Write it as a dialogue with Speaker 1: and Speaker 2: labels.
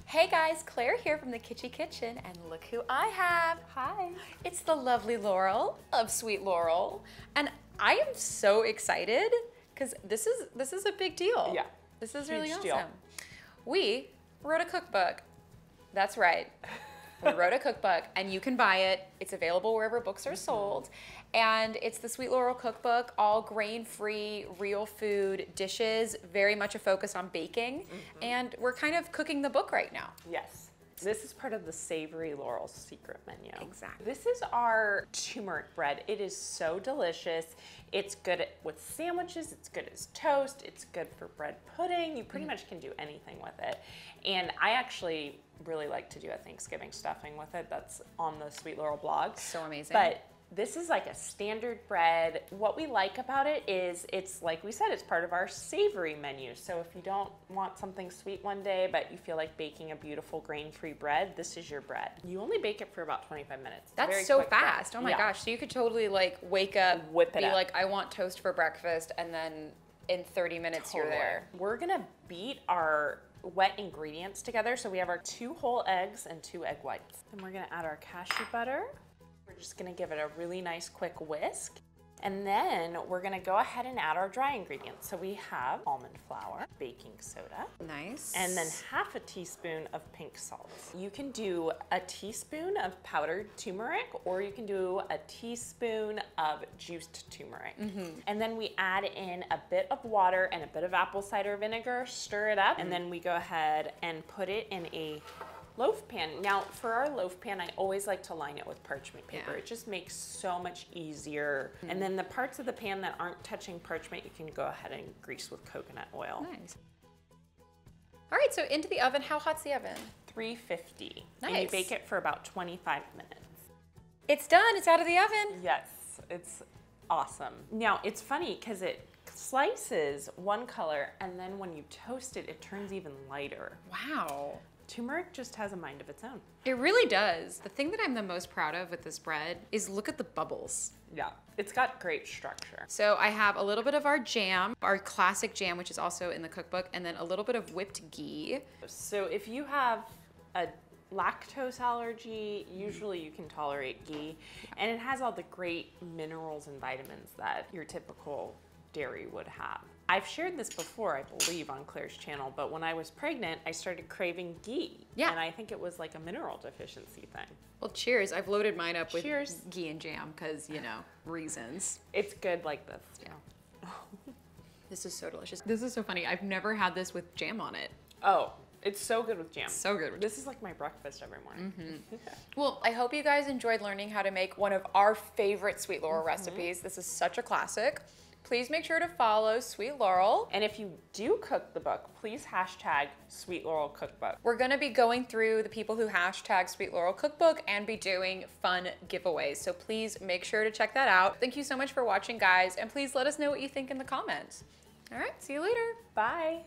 Speaker 1: Hey guys, Claire here from the Kitschy Kitchen, and look who I have.
Speaker 2: Hi.
Speaker 1: It's the lovely Laurel of Sweet Laurel, and I am so excited because this is a big deal.
Speaker 2: Yeah.
Speaker 1: This is really awesome.
Speaker 2: Deal.
Speaker 1: We wrote a cookbook. That's right. We wrote a cookbook, and you can buy it. It's available wherever books are sold. And it's the Sweet Laurel Cookbook, all grain-free, real food dishes, very much a focus on baking. And we're kind of cooking the book right now.
Speaker 2: Yes. This is part of the Savory Laurel secret menu.
Speaker 1: Exactly.
Speaker 2: This is our turmeric bread. It is so delicious. It's good with sandwiches. It's good as toast. It's good for bread pudding. You pretty much can do anything with it. And I actually really like to do a Thanksgiving stuffing with it. That's on the Sweet Laurel blog.
Speaker 1: So amazing.
Speaker 2: But this is like a standard bread. What we like about it is it's, like we said, it's part of our savory menu. So if you don't want something sweet one day, but you feel like baking a beautiful grain-free bread, this is your bread. You only bake it for about 25 minutes.
Speaker 1: That's so fast. Oh my gosh. So you could totally like wake up,
Speaker 2: whip it
Speaker 1: be
Speaker 2: up.
Speaker 1: like, I want toast for breakfast, and then in 30 minutes you're there.
Speaker 2: We're gonna beat our wet ingredients together. So we have our 2 whole eggs and 2 egg whites. Then we're gonna add our cashew butter. We're just gonna give it a really nice quick whisk. And then we're gonna go ahead and add our dry ingredients. So we have almond flour, baking soda.
Speaker 1: Nice.
Speaker 2: And then half a teaspoon of pink salt. You can do a teaspoon of powdered turmeric, or you can do a teaspoon of juiced turmeric. And then we add in a bit of water and a bit of apple cider vinegar, stir it up, and then we go ahead and put it in a loaf pan. Now, for our loaf pan, I always like to line it with parchment paper.
Speaker 1: Yeah.
Speaker 2: It just makes so much easier. And then the parts of the pan that aren't touching parchment, you can go ahead and grease with coconut oil.
Speaker 1: Nice. All right, so into the oven. How hot's the oven?
Speaker 2: 350.
Speaker 1: Nice.
Speaker 2: And you bake it for about 25 minutes.
Speaker 1: It's done. It's out of the oven.
Speaker 2: Yes, it's awesome. Now, it's funny because it slices one color, and then when you toast it, it turns even lighter.
Speaker 1: Wow.
Speaker 2: Turmeric just has a mind of its own.
Speaker 1: It really does. The thing that I'm the most proud of with this bread is look at the bubbles.
Speaker 2: Yeah, it's got great structure.
Speaker 1: So I have a little bit of our jam, our classic jam, which is also in the cookbook, and then a little bit of whipped ghee.
Speaker 2: So if you have a lactose allergy, usually you can tolerate ghee, and it has all the great minerals and vitamins that your typical dairy would have. I've shared this before, I believe, on Claire's channel, but when I was pregnant, I started craving ghee.
Speaker 1: Yeah.
Speaker 2: And I think it was like a mineral deficiency thing.
Speaker 1: Well, cheers. I've loaded mine up with
Speaker 2: Cheers.
Speaker 1: ghee and jam because, you know, reasons.
Speaker 2: It's good like this.
Speaker 1: Yeah. This is so delicious. This is so funny. I've never had this with jam on it.
Speaker 2: Oh, it's so good with jam.
Speaker 1: So good with
Speaker 2: This is like my breakfast every morning.
Speaker 1: Well, I hope you guys enjoyed learning how to make one of our favorite Sweet Laurel recipes. This is such a classic. Please make sure to follow Sweet Laurel.
Speaker 2: And if you do cook the book, please hashtag Sweet Laurel Cookbook.
Speaker 1: We're gonna be going through the people who hashtag Sweet Laurel Cookbook and be doing fun giveaways. So please make sure to check that out. Thank you so much for watching, guys. And please let us know what you think in the comments. All right, see you later.
Speaker 2: Bye.